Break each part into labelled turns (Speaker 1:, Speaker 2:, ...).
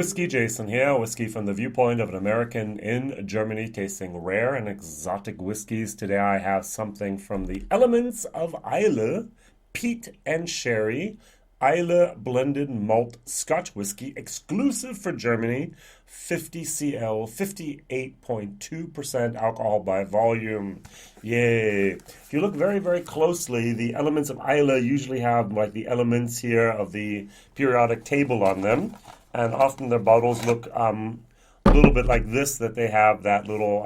Speaker 1: WhiskyJason here, whiskey from the viewpoint of an American in Germany tasting rare and exotic whiskeys. Today I have something from the elements of Islay, Peat and Sherry, Islay blended malt Scotch whiskey, exclusive for Germany, 50 cl, 58.2% alcohol by volume. Yay. If you look very, very closely, the elements of Islay usually have like the elements here of the periodic table on them. And often their bottles look a little bit like this, that they have that little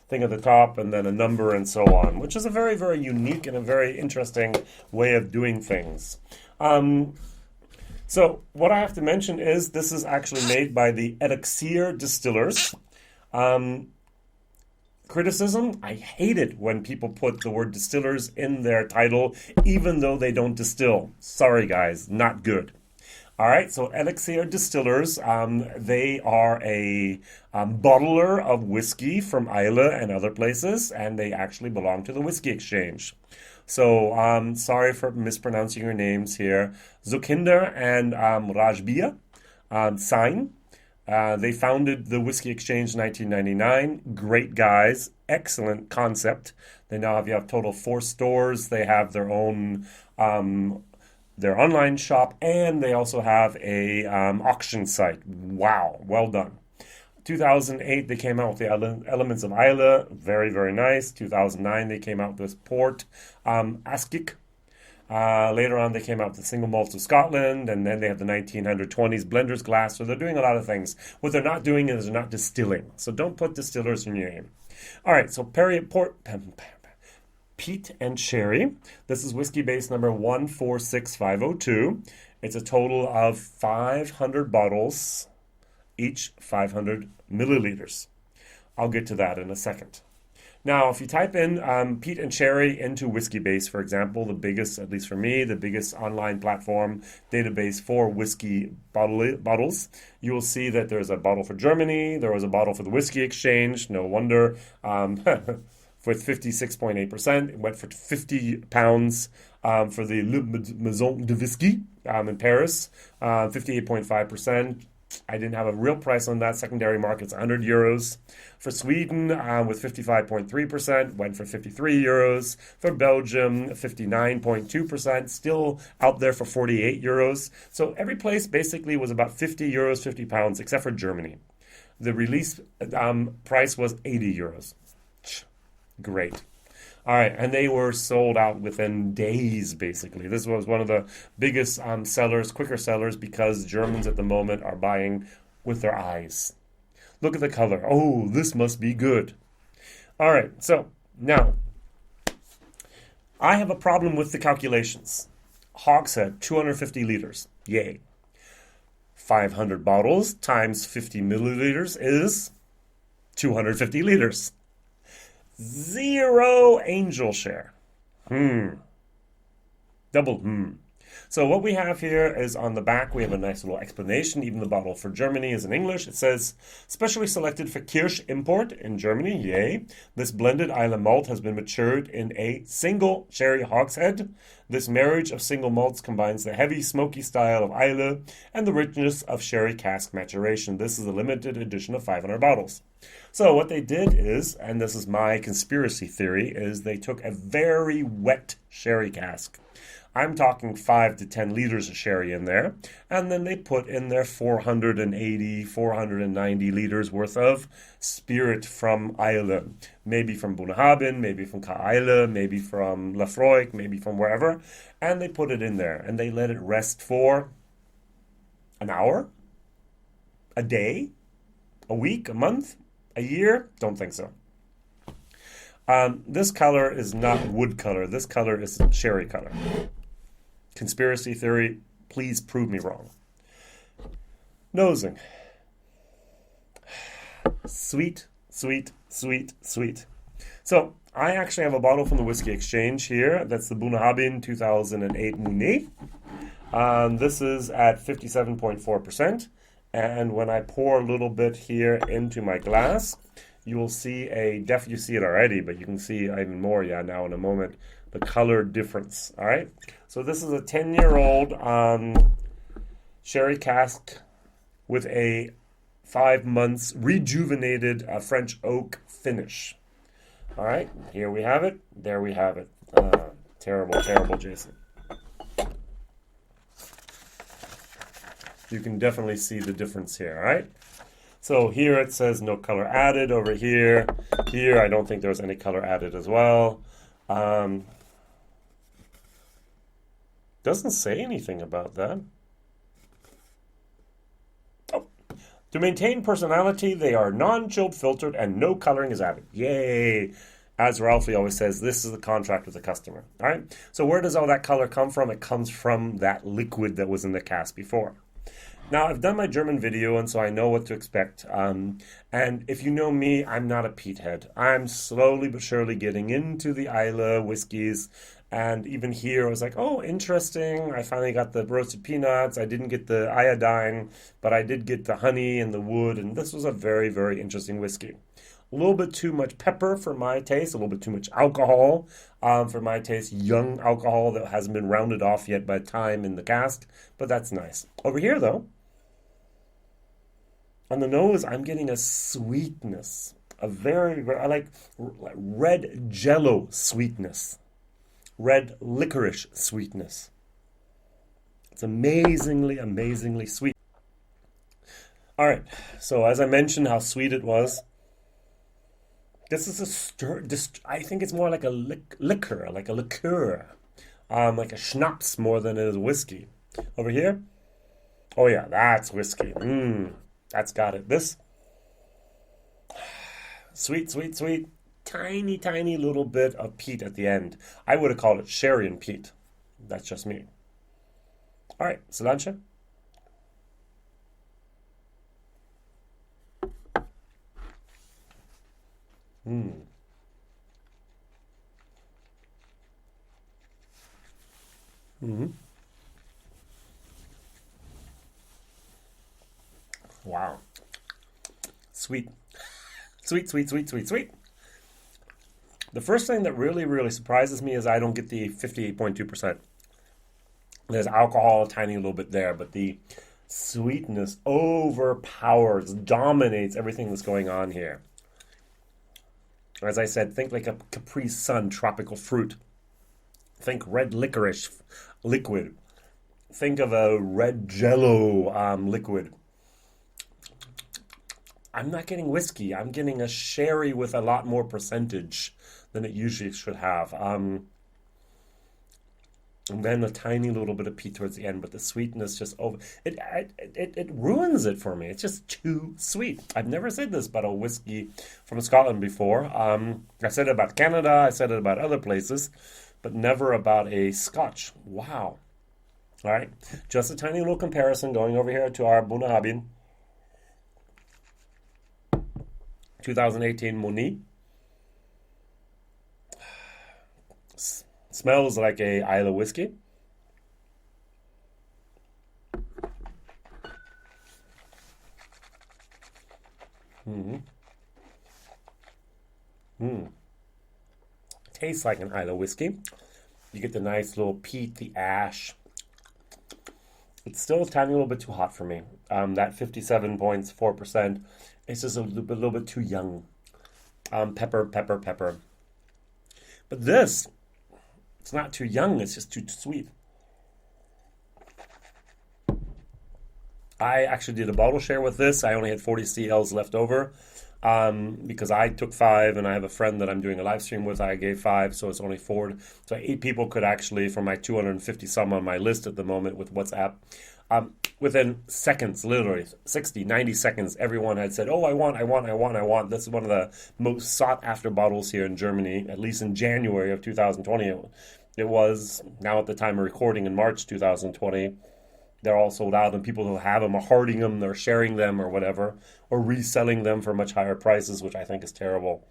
Speaker 1: thing at the top and then a number and so on, which is a very, very unique and a very interesting way of doing things. So what I have to mention is this is actually made by the Elixir Distillers. Criticism, I hate it when people put the word distillers in their title, even though they don't distill. Sorry guys, not good. All right, so Elixir Distillers, they are a bottler of whiskey from Islay and other places, and they actually belong to the Whiskey Exchange. So, sorry for mispronouncing your names here. Zukinder and Rajbia Sain. They founded the Whiskey Exchange in 1999. Great guys, excellent concept. They now have total 4 stores. They have their own their online shop, and they also have a auction site. Wow, well done. 2008, they came out with the Elements of Islay. Very, very nice. 2009, they came out with this Port Askik. Later on, they came out with the Single Malts of Scotland, and then they have the 1920s Blender's Glass. So they're doing a lot of things. What they're not doing is they're not distilling. So don't put distillers in your name. All right, so Peat and Sherry. This is whiskey base number 146502. It's a total of 500 bottles, each 500 milliliters. I'll get to that in a second. Now, if you type in Peat and Sherry into WhiskyBase, for example, the biggest, at least for me, the biggest online platform database for whiskey bottles, you will see that there's a bottle for Germany, there was a bottle for the Whiskey Exchange, no wonder, with 56.8%. It went for £50 for the Le Maison de Whisky in Paris, 58.5%. I didn't have a real price on that. Secondary market's €100. For Sweden, with 55.3%, went for €53. For Belgium, 59.2%, still out there for €48. So every place basically was about €50, £50, except for Germany. The release price was €80. Great. All right, and they were sold out within days, basically. This was one of the biggest sellers, quicker sellers, because Germans at the moment are buying with their eyes. Look at the color. Oh, this must be good. All right, so now, I have a problem with the calculations. Hogshead, 250 liters. Yay. 500 bottles times 50 milliliters is 250 liters. 0 angel share. Double So what we have here is on the back, we have a nice little explanation. Even the bottle for Germany is in English. It says, specially selected for Kirsch import in Germany. Yay. This blended Islay malt has been matured in a single sherry hogshead. This marriage of single malts combines the heavy, smoky style of Islay and the richness of sherry cask maturation. This is a limited edition of 500 bottles. So what they did is, and this is my conspiracy theory, is they took a very wet sherry cask. I'm talking 5 to 10 liters of sherry in there, and then they put in their 480, 490 liters worth of spirit from Islay. Maybe from Bunnahabhain, maybe from Islay, maybe from Lafroig, maybe from wherever, and they put it in there, and they let it rest for an hour, a day, a week, a month, a year? Don't think so. This color is not wood color. This color is sherry color. Conspiracy theory, please prove me wrong. Nosing. Sweet, sweet, sweet, sweet. So, I actually have a bottle from the Whiskey Exchange here. That's the Bunnahabhain 2008 Monet. This is at 57.4%. And when I pour a little bit here into my glass, you will see you see it already, but you can see even more, now in a moment, the color difference, all right? So this is a 10-year-old sherry cask with a 5 months rejuvenated French oak finish. All right, here we have it. There we have it. Terrible, terrible, Jason. You can definitely see the difference here, all right? So here it says no color added. Over here, I don't think there was any color added as well. Doesn't say anything about that. Oh, to maintain personality, they are non-chilled, filtered, and no coloring is added. Yay! As Ralphie always says, this is the contract with the customer. All right. So where does all that color come from? It comes from that liquid that was in the cask before. Now, I've done my German video, and so I know what to expect. And if you know me, I'm not a peat head. I'm slowly but surely getting into the Islay whiskies. And even here, I was like, oh, interesting. I finally got the roasted peanuts. I didn't get the iodine, but I did get the honey and the wood. And this was a very, very interesting whiskey. A little bit too much pepper for my taste, a little bit too much alcohol for my taste. Young alcohol that hasn't been rounded off yet by time in the cask, but that's nice. Over here, though, on the nose, I'm getting a sweetness, a I like red jello sweetness, red licorice sweetness. It's amazingly, amazingly sweet. All right, so as I mentioned how sweet it was, this is a stir. I think it's more like a liquor, like a liqueur, like a schnapps more than it is whiskey. Over here, oh yeah, that's whiskey. That's got it. This sweet, sweet, sweet, tiny, tiny little bit of peat at the end. I would have called it sherry and peat. That's just me. All right, cilantro. Wow. Sweet. Sweet, sweet, sweet, sweet, sweet. The first thing that really, really surprises me is I don't get the 58.2%. There's alcohol a tiny little bit there, but the sweetness overpowers, dominates everything that's going on here. As I said, think like a Capri Sun tropical fruit. Think red licorice liquid. Think of a red jello liquid. I'm not getting whiskey. I'm getting a sherry with a lot more percentage than it usually should have. And then a tiny little bit of peat towards the end, but the sweetness just it ruins it for me. It's just too sweet. I've never said this about a whiskey from Scotland before. I said it about Canada. I said it about other places, but never about a Scotch. Wow. All right, just a tiny little comparison going over here to our Bunnahabhain 2018 Moni. Smells like a Islay whiskey. Tastes like an Islay whiskey. You get the nice little peat, the ash. It's still a tiny little bit too hot for me. That 57.4%. It's just a little bit too young. Pepper, pepper, pepper. But this, it's not too young. It's just too sweet. I actually did a bottle share with this. I only had 40 CLs left over because I took 5 and I have a friend that I'm doing a live stream with. I gave 5, so it's only 4. So 8 people could actually, from my 250 some on my list at the moment with WhatsApp, within seconds, literally 60, 90 seconds, everyone had said, oh, I want. This is one of the most sought after bottles here in Germany, at least in January of 2020. It was, now at the time of recording in March 2020, they're all sold out, and people who have them are hoarding them, they're sharing them or whatever, or reselling them for much higher prices, which I think is terrible.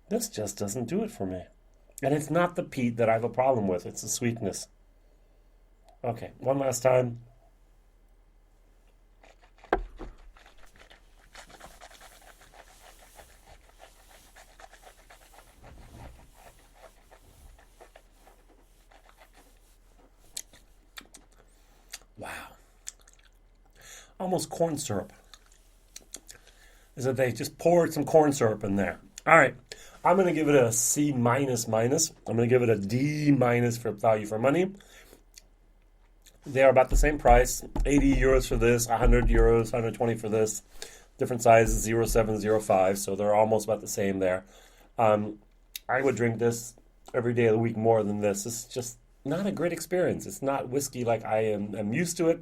Speaker 1: This just doesn't do it for me. And it's not the peat that I have a problem with, it's the sweetness. Okay, one last time. almost corn syrup. Is that they just poured some corn syrup in there. All right, I'm going to give it a C minus minus. I'm going to give it a D minus for value for money. They are about the same price, 80 euros for this, 100 euros, 120 for this. Different sizes, 07, 05, so they're almost about the same there. I would drink this every day of the week more than this. It's just not a great experience. It's not whiskey like I am used to it.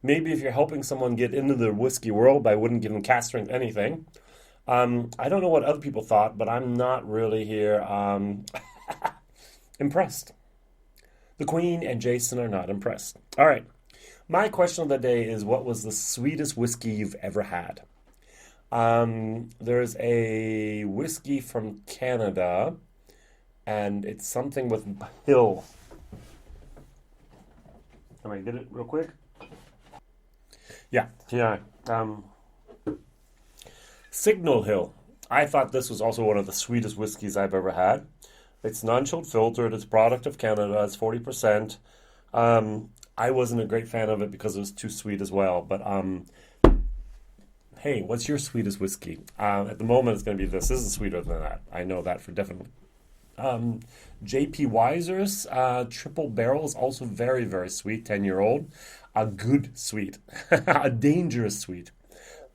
Speaker 1: Maybe if you're helping someone get into the whiskey world, I wouldn't give them cask strength anything. I don't know what other people thought, but I'm not really here impressed. The Queen and Jason are not impressed. All right. My question of the day is, what was the sweetest whiskey you've ever had? There's a whiskey from Canada, and it's something with Hill. Can I get it real quick? Yeah. Signal Hill. I thought this was also one of the sweetest whiskeys I've ever had. It's non-chilled filtered. It's a product of Canada. It's 40%. I wasn't a great fan of it because it was too sweet as well. But hey, what's your sweetest whiskey? At the moment, it's going to be this. This is sweeter than that. I know that for definite. J.P. Weiser's triple barrel is also very, very sweet. 10-year-old. A good sweet. A dangerous sweet.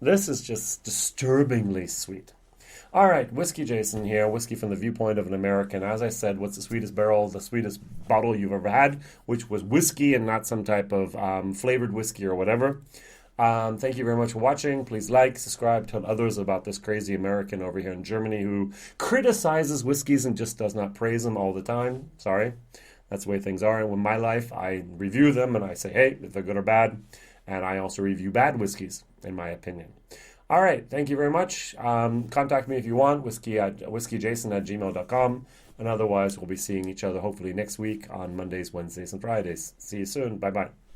Speaker 1: This is just disturbingly sweet. All right, WhiskyJason here, whiskey from the viewpoint of an American. As I said, what's the sweetest barrel, the sweetest bottle you've ever had, which was whiskey and not some type of flavored whiskey or whatever. Thank you very much for watching. Please like, subscribe, tell others about this crazy American over here in Germany who criticizes whiskeys and just does not praise them all the time. Sorry, that's the way things are. And in my life, I review them and I say, hey, if they're good or bad. And I also review bad whiskeys, in my opinion. All right, thank you very much. Contact me if you want, whiskeyjason@gmail.com. And otherwise, we'll be seeing each other hopefully next week on Mondays, Wednesdays, and Fridays. See you soon. Bye-bye.